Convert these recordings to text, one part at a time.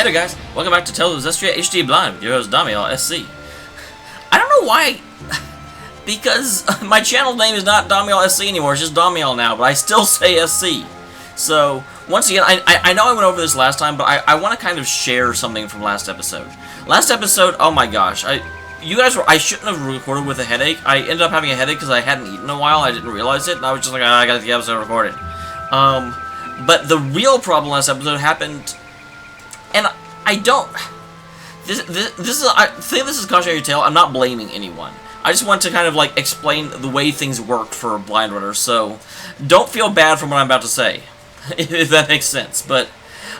Hey there guys, welcome back to Tales of Zestiria HD Blind with your host Dameol SC. I don't know why, because my channel name is not Dameol SC anymore, it's just Dameol now, but I still say SC. So, once again, I know I went over this last time, but I want to kind of share something from last episode. Last episode, oh my gosh, I shouldn't have recorded with a headache. I ended up having a headache because I hadn't eaten in a while, I didn't realize it, and I was just like, I gotta get the episode recorded. But the real problem last episode happened. And I don't. This is cautionary tale. I'm not blaming anyone. I just want to kind of like explain the way things worked for blind runners. So don't feel bad from what I'm about to say, if that makes sense. But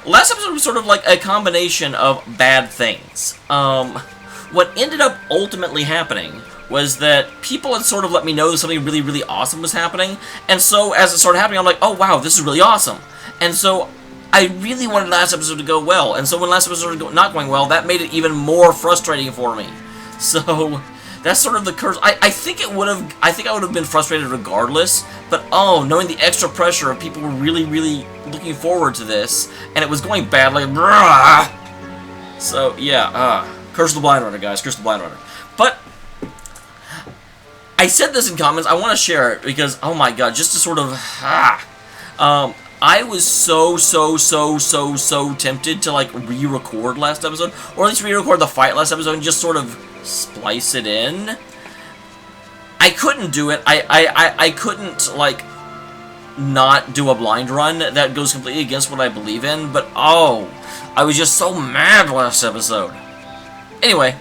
last episode was sort of like a combination of bad things. What ended up ultimately happening was that people had sort of let me know that something really, really awesome was happening. And so as it started happening, I'm like, oh wow, this is really awesome. And so I really wanted last episode to go well, and so when last episode was not going well, that made it even more frustrating for me. So that's sort of the curse. I think I would have been frustrated regardless, but oh, knowing the extra pressure of people were really, really looking forward to this, and it was going badly. So yeah, curse the blind runner, guys. Curse the blind runner. But I said this in comments. I want to share it because oh my god, just to sort of I was so tempted to, like, re-record last episode, or at least re-record the fight last episode and just sort of splice it in. I couldn't do it. I couldn't, like, not do a blind run. That goes completely against what I believe in, but, oh, I was just so mad last episode. Anyway,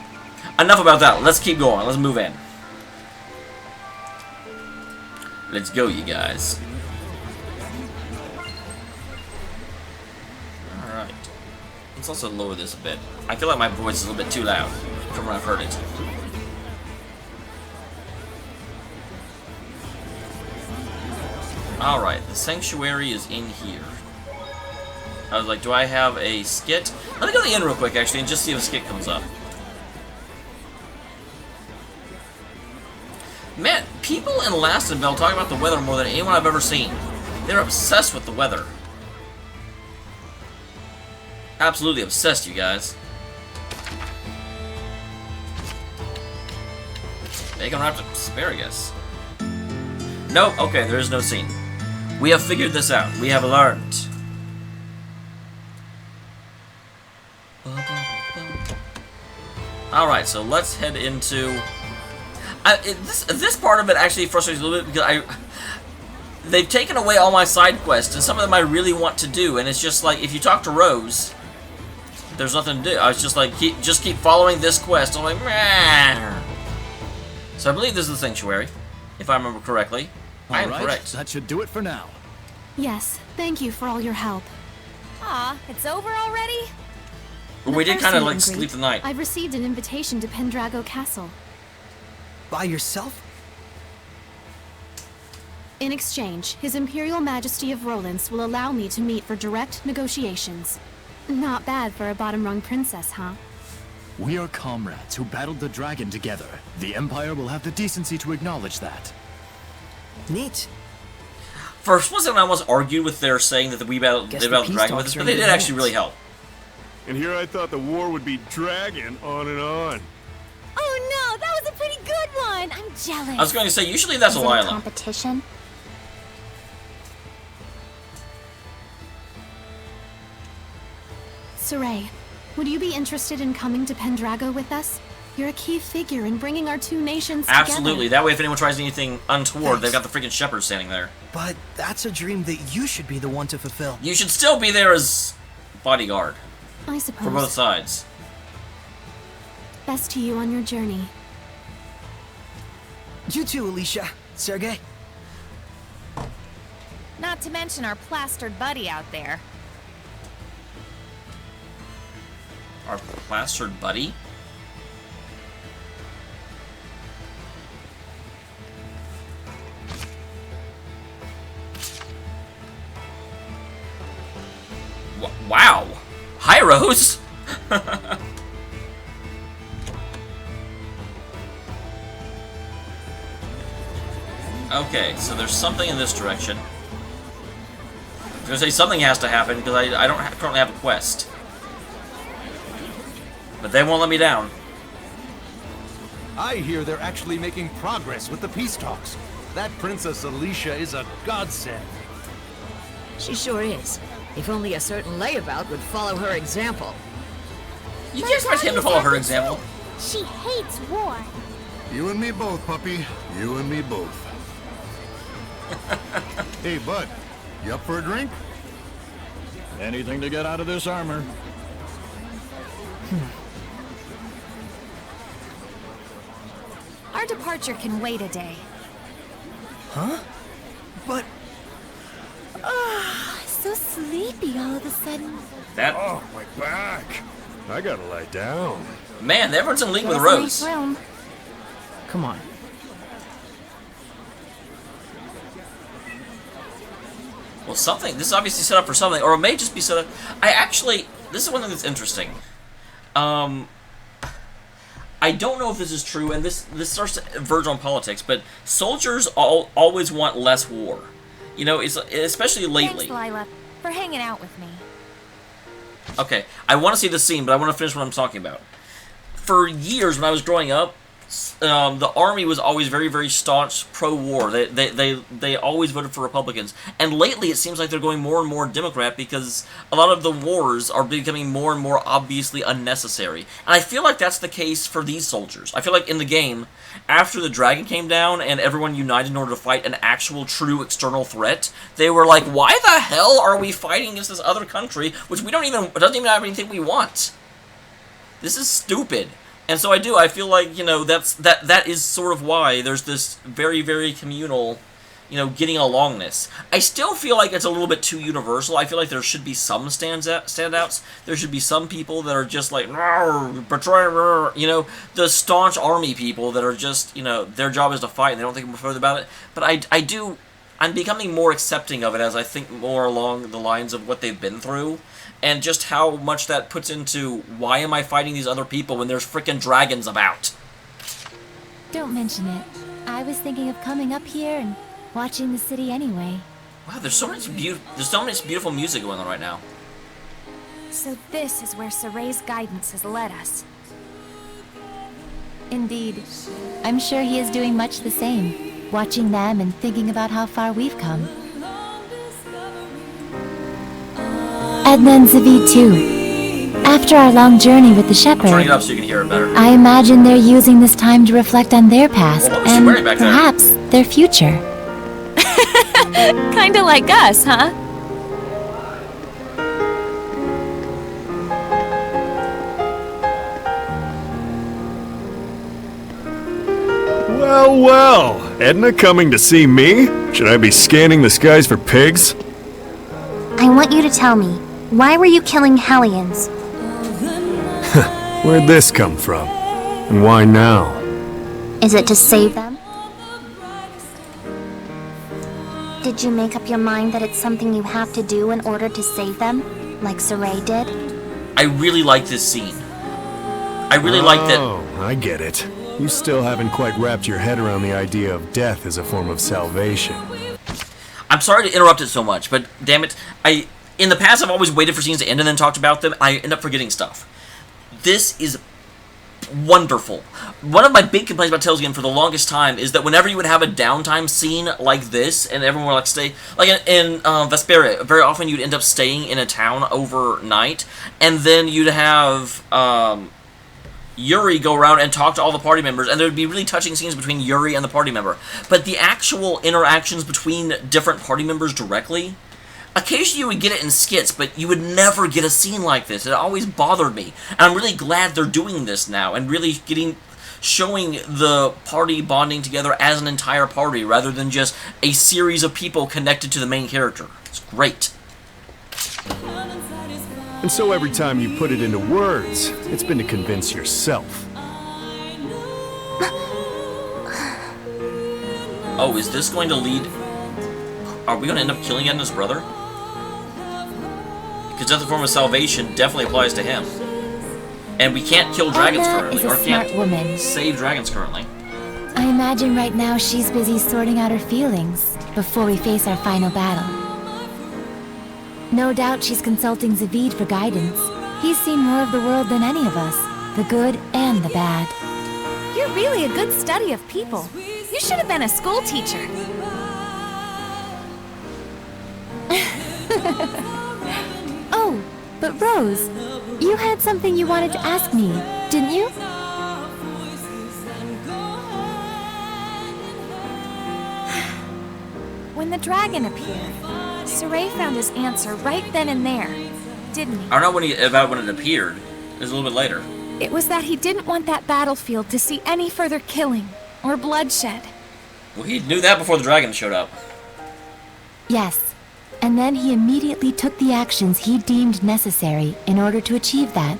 enough about that. Let's keep going. Let's move in. Let's go, you guys. Let's also lower this a bit. I feel like my voice is a little bit too loud from when I've heard it. Alright, the sanctuary is in here. I was like, do I have a skit? Let me go to the end real quick, actually, and just see if a skit comes up. Man, people in Lastonville talk about the weather more than anyone I've ever seen. They're obsessed with the weather. Absolutely obsessed, you guys. Bacon wrapped asparagus. Nope, okay, there is no scene. We have figured this out. We have learned. Alright, so let's head into... this part of it actually frustrates a little bit because they've taken away all my side quests, and some of them I really want to do, and it's just like, if you talk to Rose... There's nothing to do. I was just like, just keep following this quest. I'm like, meh. So I believe this is the sanctuary, if I remember correctly. I am correct. That should do it for now. Yes, thank you for all your help. Aw, it's over already? But we did kind of like sleep the night. I've received an invitation to Pendrago Castle. By yourself? In exchange, His Imperial Majesty of Rolance will allow me to meet for direct negotiations. Not bad for a bottom-rung princess, huh? We are comrades who battled the dragon together. The Empire will have the decency to acknowledge that. Neat. First, once I almost argued with their saying that they battled the dragon with us, but they did actually really help. And here I thought the war would be dragging on and on. Oh no, that was a pretty good one! I'm jealous. I was going to say, usually that's a Lila. Competition? Saray, would you be interested in coming to Pendrago with us? You're a key figure in bringing our two nations together. Absolutely. That way, if anyone tries anything untoward, they've got the freaking shepherd standing there. But that's a dream that you should be the one to fulfill. You should still be there as bodyguard. I suppose. For both sides. Best to you on your journey. You too, Alicia. Sergei. Not to mention our plastered buddy out there. Our plastered buddy? Wow! Hi, Rose! Okay, so there's something in this direction. I was gonna say something has to happen because I don't currently have a quest. But they won't let me down. I hear they're actually making progress with the peace talks. That Princess Alicia is a godsend. She sure is. If only a certain layabout would follow her example. You can't expect him to follow her example. She hates war. You and me both, puppy. You and me both. Hey, bud. You up for a drink? Anything to get out of this armor. Our departure can wait a day. Huh? But So sleepy all of a sudden. That Oh, my back. I gotta lie down. man, everyone's in league with There's a Rose. nice room. come on. Well, something. This is obviously set up for something, or it may just be set up. This is one thing that's interesting. I don't know if this is true, and this starts to verge on politics, but soldiers always want less war. You know, especially lately. Thanks, Lila, for hanging out with me. Okay, I want to see the scene, but I want to finish what I'm talking about. For years, when I was growing up, the army was always very, very staunch pro-war. They always voted for Republicans. And lately, it seems like they're going more and more Democrat because a lot of the wars are becoming more and more obviously unnecessary. And I feel like that's the case for these soldiers. I feel like in the game, after the dragon came down and everyone united in order to fight an actual, true external threat, they were like, why the hell are we fighting against this other country, which doesn't even have anything we want? This is stupid. And so I feel like, you know, that is sort of why there's this very, very communal, you know, getting alongness. I still feel like it's a little bit too universal. I feel like there should be some standouts. There should be some people that are just like, betray, you know, the staunch army people that are just, you know, their job is to fight and they don't think further about it. But I'm becoming more accepting of it as I think more along the lines of what they've been through. And just how much that puts into, why am I fighting these other people when there's frickin' dragons about? Don't mention it. I was thinking of coming up here and watching the city anyway. Wow, there's so much beautiful music going on right now. So this is where Saray's guidance has led us. Indeed. I'm sure he is doing much the same, watching them and thinking about how far we've come. And then Zavid too. After our long journey with the shepherd, Turning it up so you can hear it better. I imagine they're using this time to reflect on their past What was she and wearing back there? perhaps their future. Kinda like us, huh? Well, well. Edna coming to see me? Should I be scanning the skies for pigs? I want you to tell me, why were you killing Hellions? Where'd this come from? And why now? Is it to save them? Did you make up your mind that it's something you have to do in order to save them, like Saray did? I really like this scene. I really like that. Oh, I get it. You still haven't quite wrapped your head around the idea of death as a form of salvation. I'm sorry to interrupt it so much, but damn it, in the past I've always waited for scenes to end and then talked about them. I end up forgetting stuff. This is wonderful. One of my big complaints about Tales again for the longest time is that whenever you would have a downtime scene like this, and everyone would like stay, like in Zestiria, very often you'd end up staying in a town overnight, and then you'd have Yuri go around and talk to all the party members, and there would be really touching scenes between Yuri and the party member. But the actual interactions between different party members directly, occasionally you would get it in skits, but you would never get a scene like this. It always bothered me. And I'm really glad they're doing this now, and really showing the party bonding together as an entire party, rather than just a series of people connected to the main character. It's great. And so every time you put it into words, it's been to convince yourself. Oh, is this going to lead... Are we going to end up killing Edna's brother? Because death in the form of salvation definitely applies to him. And we can't kill dragons Edna currently, is a or can't smart woman. save dragons currently. I imagine right now she's busy sorting out her feelings before we face our final battle. No doubt she's consulting Zavid for guidance. He's seen more of the world than any of us, the good and the bad. You're really a good study of people. You should have been a school teacher. Oh, but Rose, you had something you wanted to ask me, didn't you? When the dragon appeared, Saray found his answer right then and there, didn't he? I don't know about when it appeared. It was a little bit later. It was that he didn't want that battlefield to see any further killing or bloodshed. Well, he knew that before the dragon showed up. Yes, and then he immediately took the actions he deemed necessary in order to achieve that.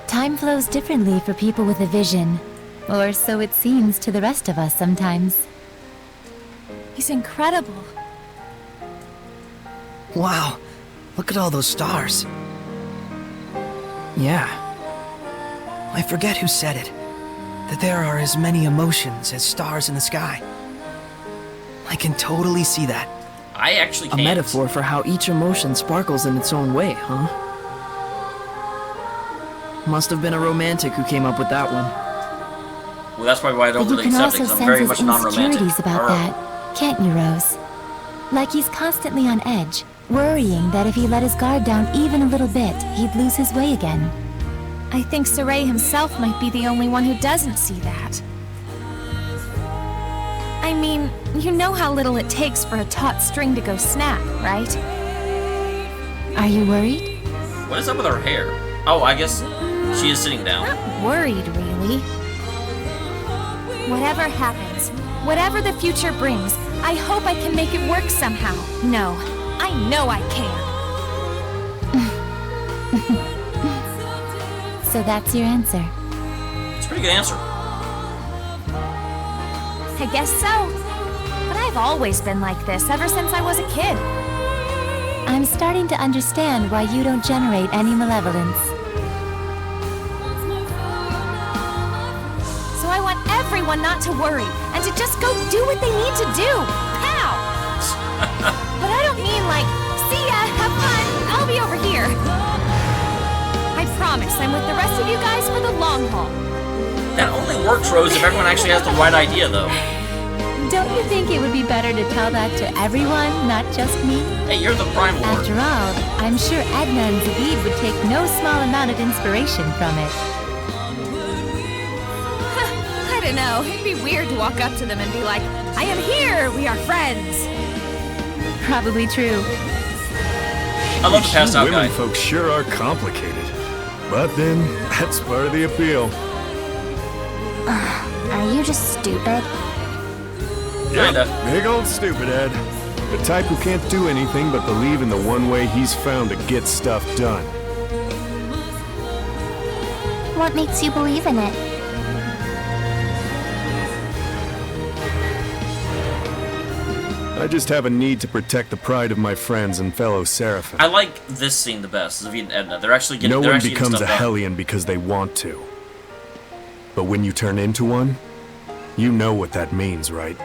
Time flows differently for people with a vision, or so it seems to the rest of us sometimes. He's incredible. Wow, look at all those stars. Yeah. I forget who said it, that there are as many emotions as stars in the sky. I can totally see that. I actually can't. A metaphor for how each emotion sparkles in its own way, huh? Must have been a romantic who came up with that one. Well, that's probably why I don't But you really can accept it, also because I'm very sense much his non-romantic. insecurities about that, can't you, Rose? Like he's constantly on edge, worrying that if he let his guard down even a little bit, he'd lose his way again. I think Saray himself might be the only one who doesn't see that. I mean, you know how little it takes for a taut string to go snap, right? Are you worried? What is up with her hair? Oh, I guess she is sitting down. Not worried, really. Whatever happens, whatever the future brings, I hope I can make it work somehow. No, I know I can. So that's your answer. It's a pretty good answer. I guess so. But I've always been like this ever since I was a kid. I'm starting to understand why you don't generate any malevolence. So I want everyone not to worry and to just go do what they need to do. Pow! But I don't mean like, see ya, have fun, I'll be over here. I promise I'm with the rest of you guys for the long haul. That only works, Rose, if everyone actually has the right idea, though. Don't you think it would be better to tell that to everyone, not just me? Hey, you're the Prime Lord. After all, I'm sure Edna and Zaid would take no small amount of inspiration from it. I don't know, it'd be weird to walk up to them and be like, I am here, we are friends. Probably true. I love the passed out Women guy. folks sure are complicated. But then, that's part of the appeal. Are you just stupid? Kinda. Big old stupid Ed. The type who can't do anything but believe in the one way he's found to get stuff done. What makes you believe in it? I just have a need to protect the pride of my friends and fellow Seraphim. I like this scene the best, Zaid and Edna. They're actually getting No they're one actually getting becomes a stuff done. Hellion because they want to. But when you turn into one, you know what that means, right?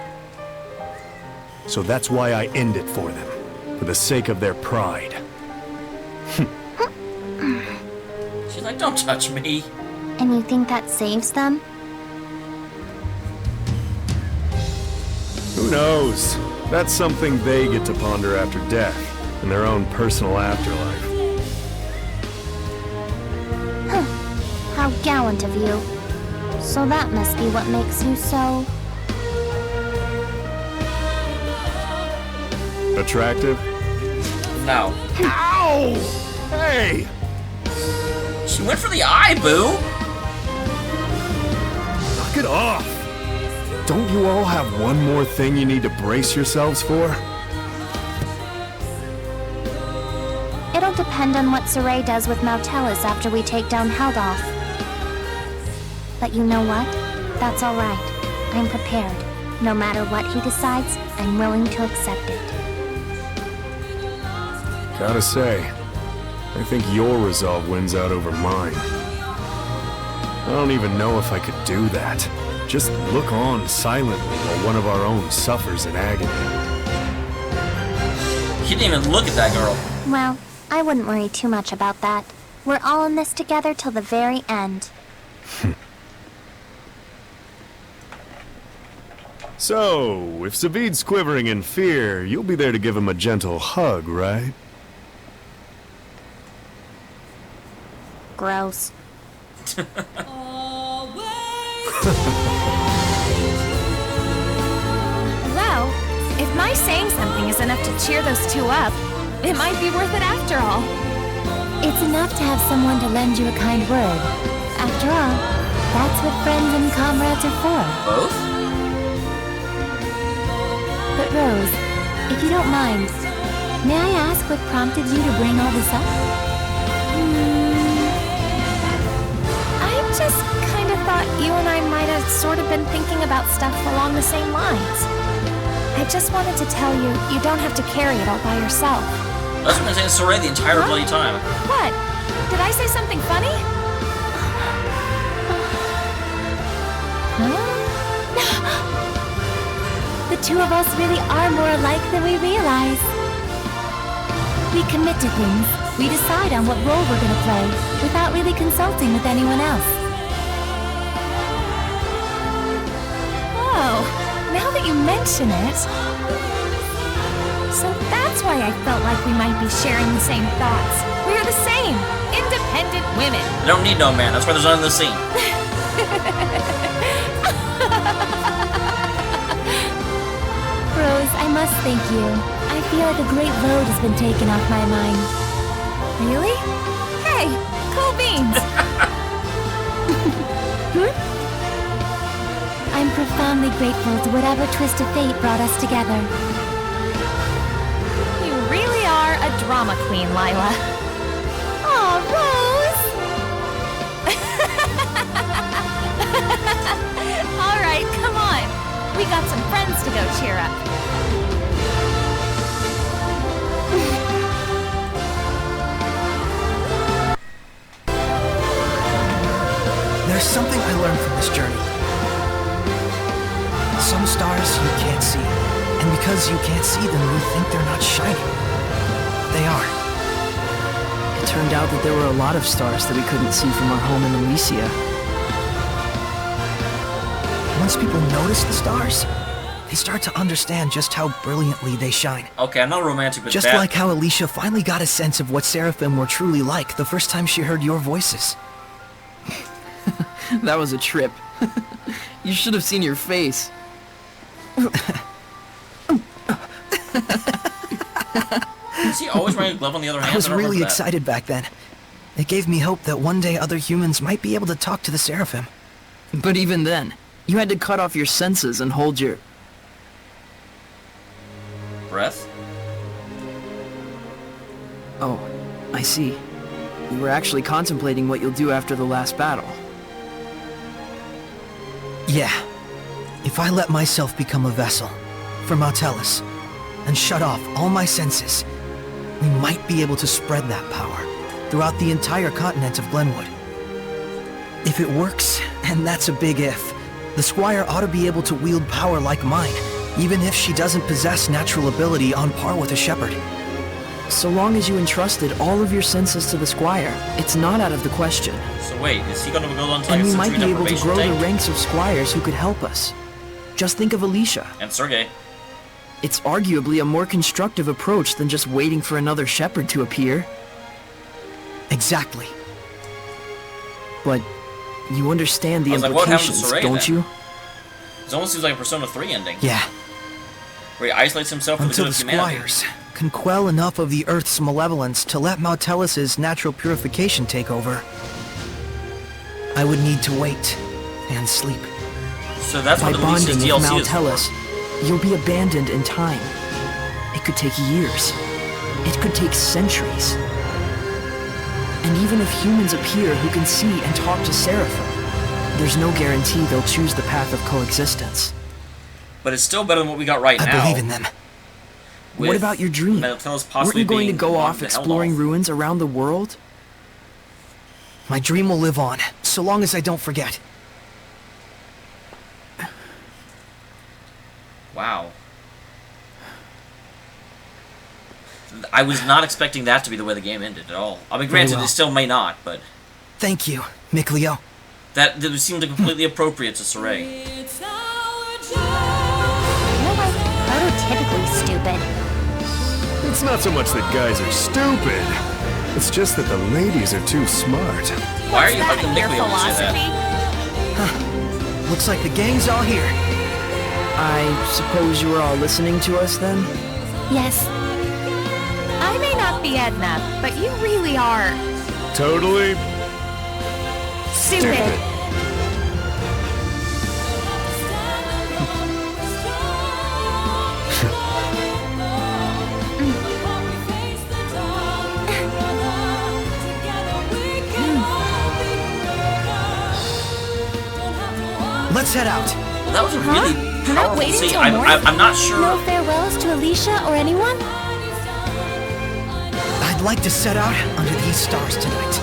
So that's why I end it for them, for the sake of their pride. She's like, don't touch me. And you think that saves them? Who knows? That's something they get to ponder after death, in their own personal afterlife. How gallant of you. So that must be what makes you so... Attractive? No. Ow! Hey! She went for the eye, boo! Knock it off! Don't you all have one more thing you need to brace yourselves for? It'll depend on what Saray does with Mautelis after we take down Heldoff. But you know what? That's alright. I'm prepared. No matter what he decides, I'm willing to accept it. Gotta say, I think your resolve wins out over mine. I don't even know if I could do that. Just look on silently while one of our own suffers in agony. He didn't even look at that girl. Well, I wouldn't worry too much about that. We're all in this together till the very end. So, if Savid's quivering in fear, you'll be there to give him a gentle hug, right? Gross. Well, if my saying something is enough to cheer those two up, it might be worth it after all. It's enough to have someone to lend you a kind word. After all, that's what friends and comrades are for. Both? But Rose, if you don't mind, may I ask what prompted you to bring all this up? I just kind of thought you and I might have sort of been thinking about stuff along the same lines. I just wanted to tell you, you don't have to carry it all by yourself. That's what I've been saying to Saray the entire bloody time. What? Did I say something funny? The two of us really are more alike than we realize. We commit to things, we decide on what role we're gonna play, without really consulting with anyone else. Oh, now that you mention it... So that's why I felt like we might be sharing the same thoughts. We're the same! Independent women! I don't need no man, that's why there's none in the scene. Rose, I must thank you. I feel like a great load has been taken off my mind. Really? Hey, cool beans! I'm profoundly grateful to whatever twist of fate brought us together. You really are a drama queen, Lila. Aw, Rose! Alright, come on. We got some friends to go cheer up. There's something I learned from this journey. Some stars you can't see, and because you can't see them, you think they're not shining. They are. It turned out that there were a lot of stars that we couldn't see from our home in Elysia. Once people notice the stars, they start to understand just how brilliantly they shine. Okay, I'm not romantic with just that. like how Alicia finally got a sense of what Seraphim were truly like the first time she heard your voices. That was a trip. You should have seen your face. Is he always wearing a glove on the other hand? I was really that. excited back then. It gave me hope that one day other humans might be able to talk to the Seraphim. But even then, you had to cut off your senses and hold your... breath? Oh, I see. You were actually contemplating what you'll do after the last battle. Yeah. If I let myself become a vessel for Mautelis and shut off all my senses, we might be able to spread that power throughout the entire continent of Glenwood. If it works, and that's a big if, the Squire ought to be able to wield power like mine, even if she doesn't possess natural ability on par with a shepherd. So long as you entrusted all of your senses to the Squire, it's not out of the question. So wait, is he gonna go on to And like we a might sensory be able to deprivation grow tank? the ranks of Squires who could help us. Just think of Alicia. And Sergei. It's arguably a more constructive approach than just waiting for another shepherd to appear. Exactly. But you understand the I was like, what happened to implications, Saray, don't then? you? It almost seems like a Persona 3 ending. Yeah. Where he isolates himself from the Until good the of humanity. Squires can quell enough of the Earth's malevolence to let Mautelis' natural purification take over, I would need to wait and sleep. So that's By what at least bonding his with DLC is for. Mautelis, you'll be abandoned in time. It could take years. It could take centuries. And even if humans appear who can see and talk to Seraphim, there's no guarantee they'll choose the path of coexistence. But it's still better than what we got right now. I believe in them. What about your dream? Mautelis Weren't possibly you going to being go locked off to exploring Helldolf. ruins around the world? My dream will live on, so long as I don't forget. Wow. I was not expecting that to be the way the game ended at all. I mean, granted, well. it still may not, but Thank you, Mikleo. that seemed completely appropriate to Saray. You're like prototypically stupid. It's not so much that guys are stupid. It's just that the ladies are too smart. Why are you That hugging your Mickey when you say philosophy? that? Looks like the gang's all here. I suppose you were all listening to us then? Yes, I may not be Edna, but you really are Totally stupid. Let's head out. Well, that was a really We're not powerful waiting scene. till I'm morning? not sure. No farewells to Alicia or anyone? I'd like to set out under these stars tonight,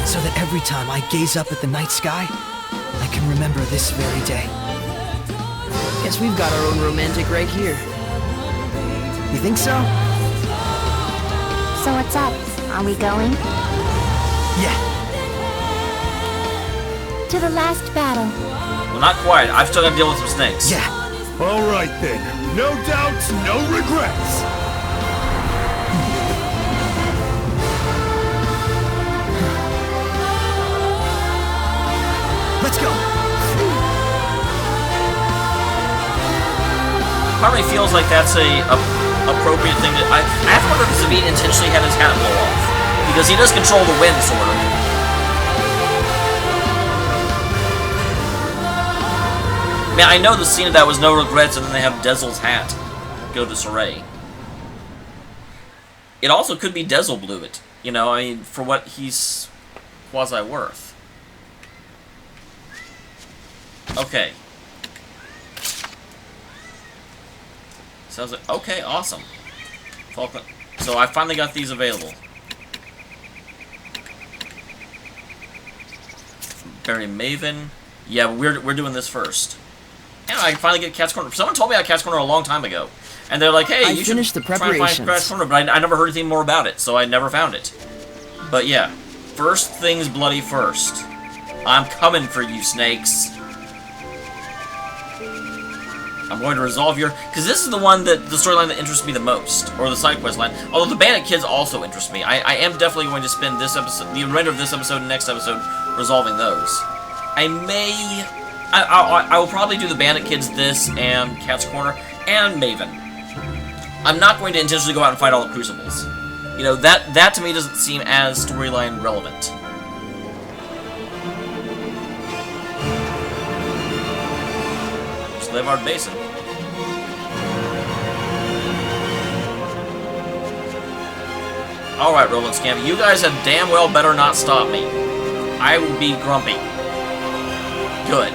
so that every time I gaze up at the night sky, I can remember this very day. Guess we've got our own romantic right here. You think so? So what's up? Are we going? Yeah. To the last battle. Well, not quite. I've still got to deal with some snakes. Yeah. all right then. No doubts, no regrets. Let's go. Part of me feels like that's a appropriate thing to. I have to wonder if Zabine intentionally had his hat blow off, because he does control the wind, sort of. I mean, I know the scene of that was no regrets, and then they have Dezel's hat go to Saray. It also could be Dezel blew it. You know, I mean, for what he's quasi worth. Okay. Sounds like okay, awesome. Falcon. So I finally got these available. Barry Maven. Yeah, but we're doing this first. And I finally get Cat's Corner. Someone told me about Cat's Corner a long time ago, and they're like, "Hey, I you should finished the try and find preparations. Cat's Corner," but I never heard anything more about it, so I never found it. But yeah, first things bloody first. I'm coming for you, snakes. I'm going to resolve your... Because this is the one that... The storyline that interests me the most. Or the side quest line. Although the Bandit Kids also interest me. I am definitely going to spend this episode... The remainder of this episode and next episode resolving those. I may... I will probably do the Bandit Kids this and Cat's Corner and Maven. I'm not going to intentionally go out and fight all the Crucibles. You know, that to me doesn't seem as storyline relevant. Slavard Basin. Alright, Roland Scam, you guys had damn well better not stop me. I will be grumpy. Good.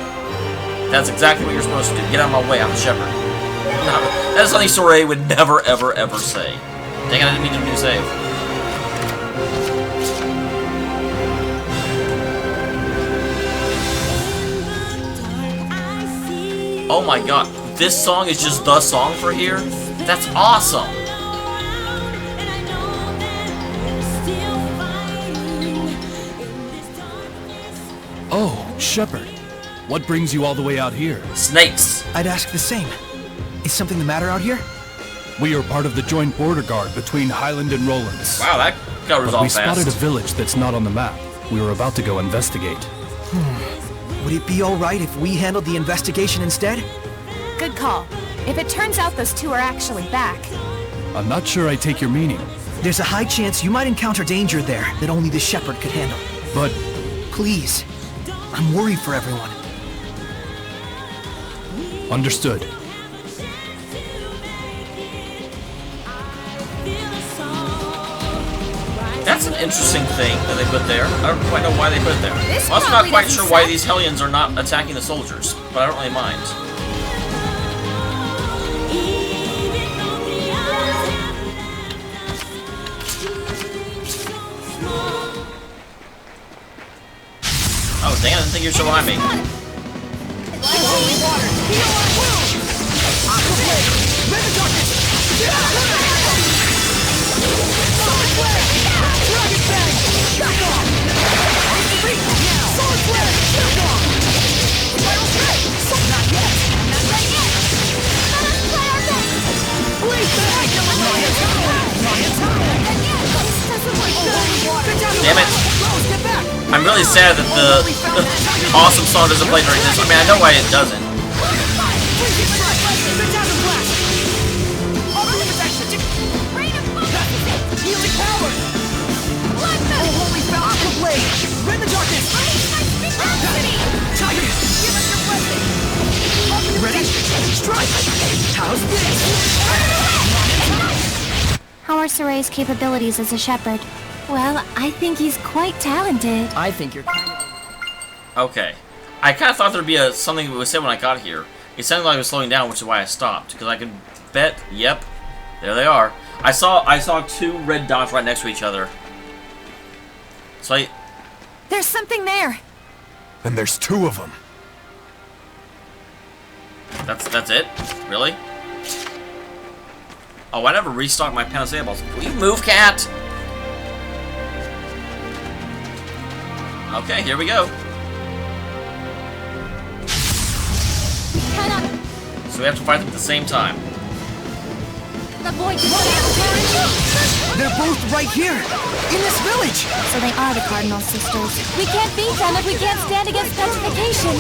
That's exactly what you're supposed to do. Get out of my way, I'm the shepherd. No, that is something Saray would never, ever, ever say. Dang it, I didn't mean to do save. Oh my god, this song is just the song for here? That's awesome! Oh, Shepherd. What brings you all the way out here? Snakes! I'd ask the same. Is something the matter out here? We are part of the joint border guard between Hyland and Rolance. Wow, that got But resolved we spotted a fast. village that's not on the map. We were about to go investigate. Would it be alright if we handled the investigation instead? Good call. If it turns out those two are actually back. I'm not sure I take your meaning, There's a high chance you might encounter danger there that only the shepherd could handle. but Please. I'm worried for everyone. understood. That's an interesting thing that they put there. I don't quite know why they put it there. This I'm also not probably quite doesn't sure why suck. these Hellions are not attacking the soldiers, but I don't really mind. Oh, dang, I didn't think you were still behind me. Damn it. I'm really sad that the awesome song doesn't play during this. I mean, I know why it doesn't. How are Saray's capabilities as a shepherd? Well, I think he's quite talented. I think you're kind of... Okay. I kind of thought there'd be something that was said when I got here. It sounded like it was slowing down, which is why I stopped. Because I can bet, yep, there they are. I saw two red dots right next to each other. So There's something there. And there's two of them. That's it? Really? Oh, I never restocked my Panacea balls. Will you move, cat? Okay, here we go. So we have to fight them at the same time. They're both right here, in this village. So they are the Cardinal Sisters. We can't beat them if we can't stand against petrification.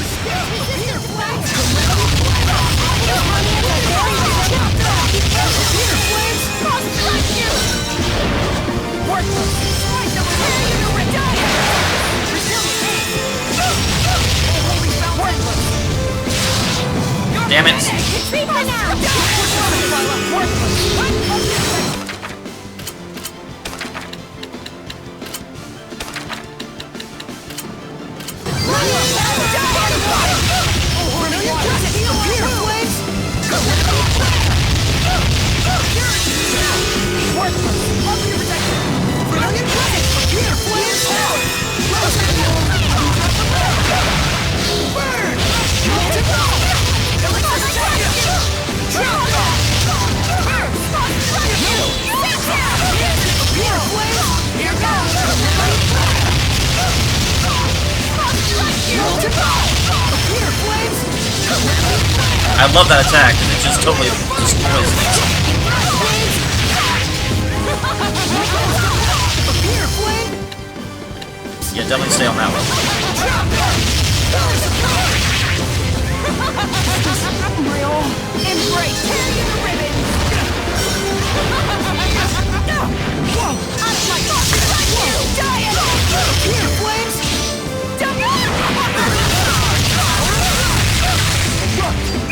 Damn it! I love that attack, because it just totally destroys things. Yeah, definitely stay on that one.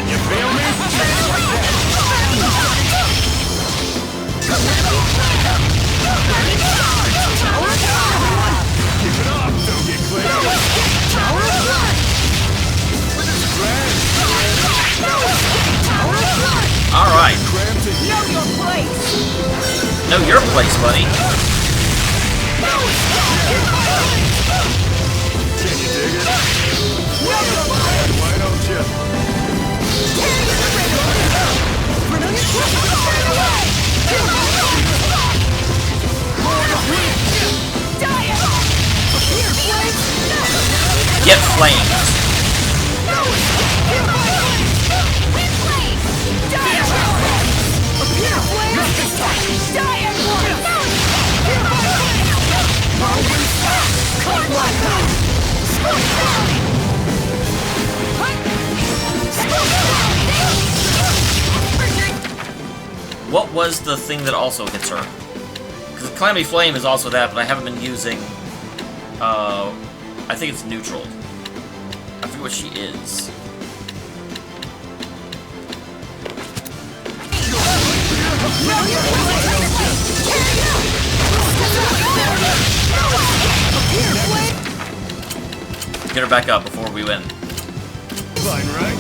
You feel me? Keep it up, don't get clear. Alright. Know your place, buddy. Can you dig it? Why don't you? Get flamed. What was the thing that also hits her? Because the Calamity Flame is also that, but I haven't been using, I think it's neutral. I forget what she is. Get her back up before we win. Fine, right?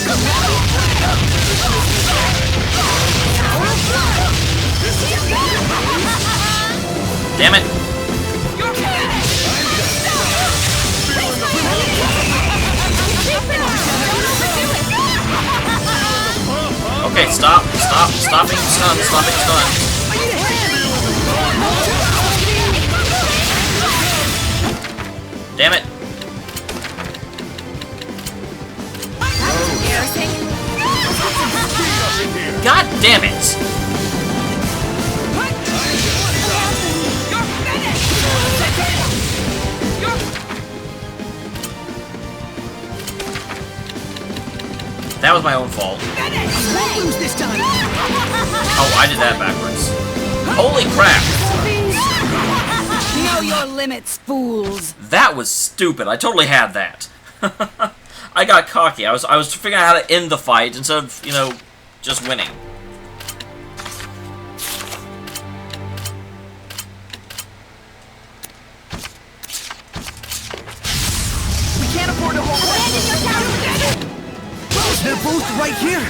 Damn it! Okay, stop, stop, stopping stun, stopping stun. Damn it! God damn it! That was my own fault. Oh, I did that backwards. Holy crap! Know your limits, fools. That was stupid. I totally had that. I got cocky. I was figuring out how to end the fight instead of, you know, just winning. We can't afford to hold. Abandon your town. They're both right here,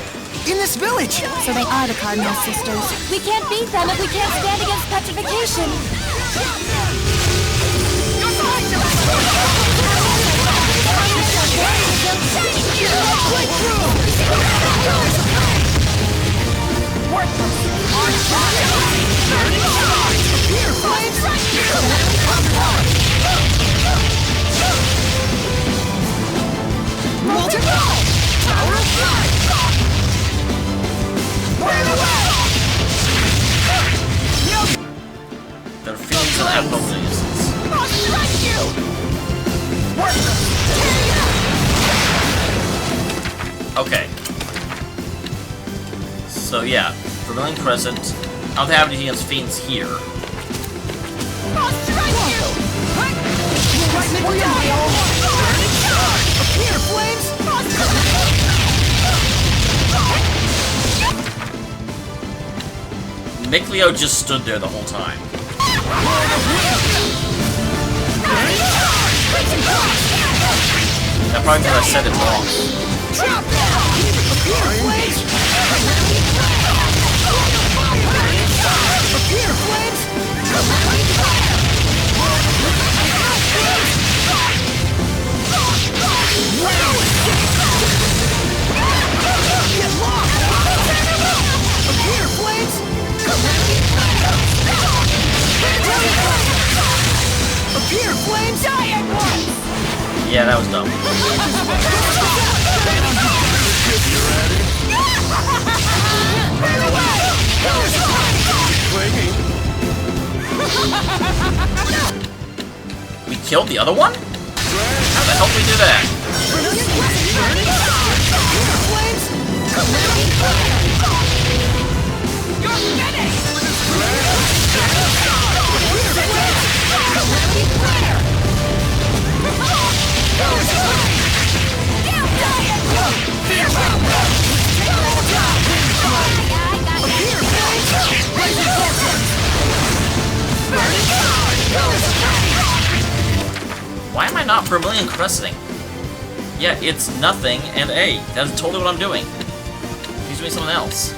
in this village. So they are the Cardinal Sisters. We can't beat them if we can't stand against petrification. Their feelings and abnormalities. Okay. So yeah, Vermilion Crescent. I don't have anything against fiends here. Mikleo just stood there the whole time. That probably because I said it wrong. Yeah, that was dumb. We killed the other one? How the hell did we do that? Why am I not Vermilion Crescenting? Yeah, it's nothing and A. That's totally what I'm doing. He's doing something else.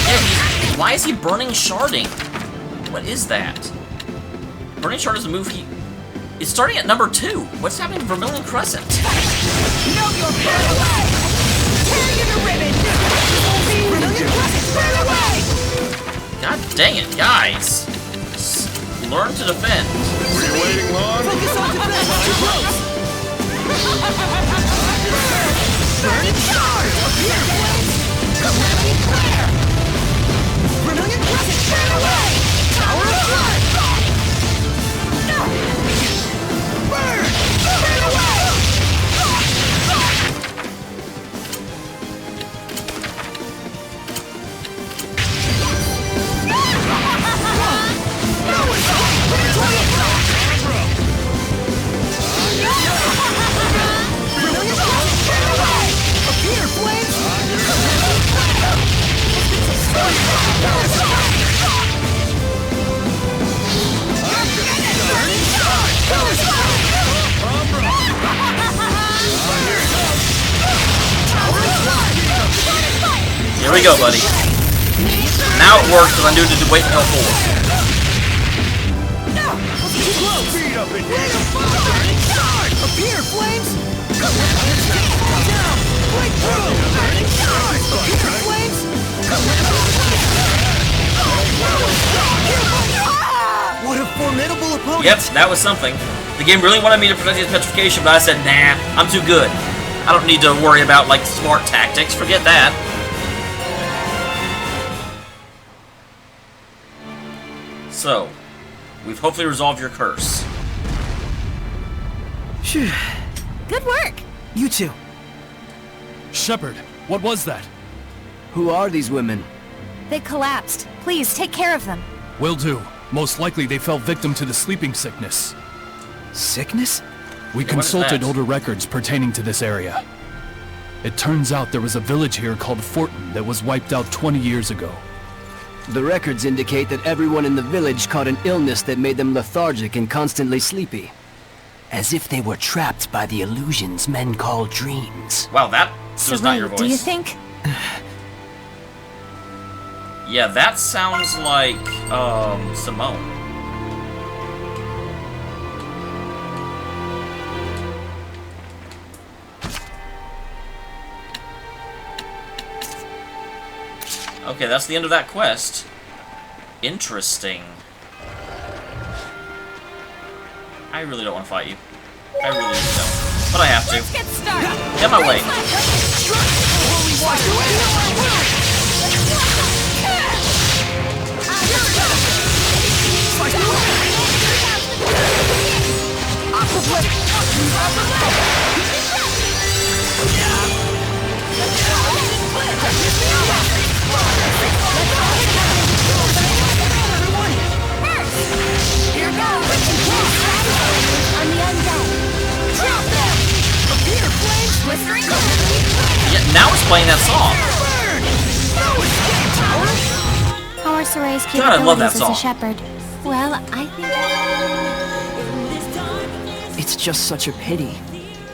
Yeah, why is he burning sharding? What is that? Burning shard is a move he... It's starting at number 2. What's happening to Vermilion Crescent? God dang it, guys! Learn to defend. Were you waiting long? Focus on defense. Too close. Burning charge. Here, Vermilion Crescent, turn away. Tower of Blood. Burn. Turn away. Appear, flames! we go, buddy. Now it works because I knew to wait until 4. Appear, flames! What a formidable opponent! Yep, that was something. The game really wanted me to protect his petrification, but I said, nah, I'm too good. I don't need to worry about, like, smart tactics. Forget that. So, we've hopefully resolved your curse. Phew. Good work. You too. Shepard, what was that? Who are these women? They collapsed. Please, take care of them. Will do. Most likely they fell victim to the sleeping sickness. Sickness? We Yeah, what is consulted that? older records pertaining to this area. It turns out there was a village here called Fortin that was wiped out 20 years ago. The records indicate that everyone in the village caught an illness that made them lethargic and constantly sleepy. As if they were trapped by the illusions men call dreams. Wow, that was not your voice. Do you think? Yeah, that sounds like, Simone. Okay, that's the end of that quest. Interesting. I really don't want to fight you. I really don't. But I have to. Let's get started. Get my way. Here goes. On the undead. Drop them. Appear, flames. Blistering. Yeah, now it's playing that song. How are Soray's God, I love that capabilities as song. a shepherd? Well, I think... It's just such a pity.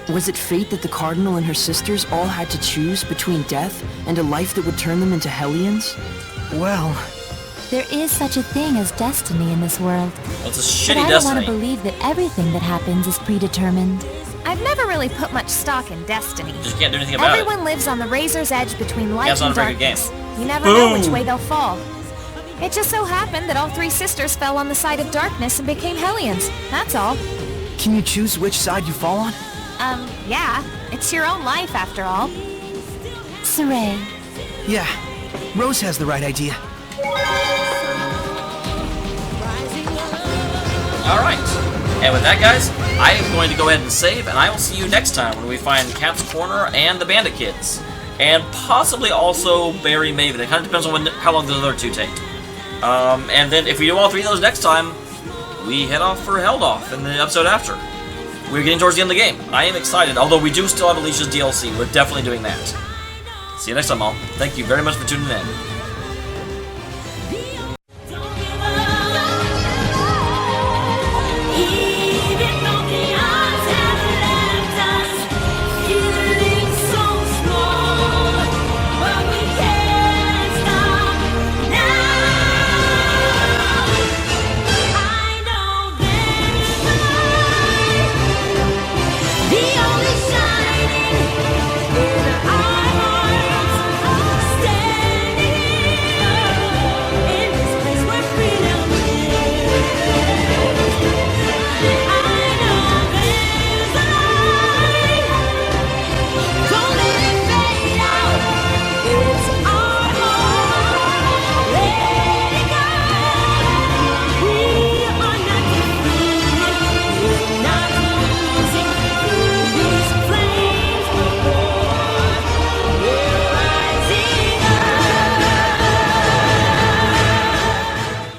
Was it fate that the Cardinal and her sisters all had to choose between death and a life that would turn them into Hellions? Well, There is such a thing as destiny in this world. Well, it's a But shitty I don't want destiny. to believe that everything that happens is predetermined. I've never really put much stock in destiny. Just can't do anything about Everyone lives on the razor's edge between light it's not and a very good darkness. game. You never know which Boom. way they'll fall. It just so happened that all 3 sisters fell on the side of darkness and became Hellions. That's all. can you choose which side you fall on? Yeah. It's your own life, after all. Soray, Yeah, Rose has the right idea. Alright. And with that, guys, I am going to go ahead and save, and I will see you next time when we find Cat's Corner and the Bandit Kids. And possibly also Barry Maven. It kind of depends on how long those other 2 take. And then if we do all 3 of those next time, we head off for Heldoff in the episode after. We're getting towards the end of the game. I am excited, although we do still have Alicia's DLC. We're definitely doing that. See you next time, all. Thank you very much for tuning in.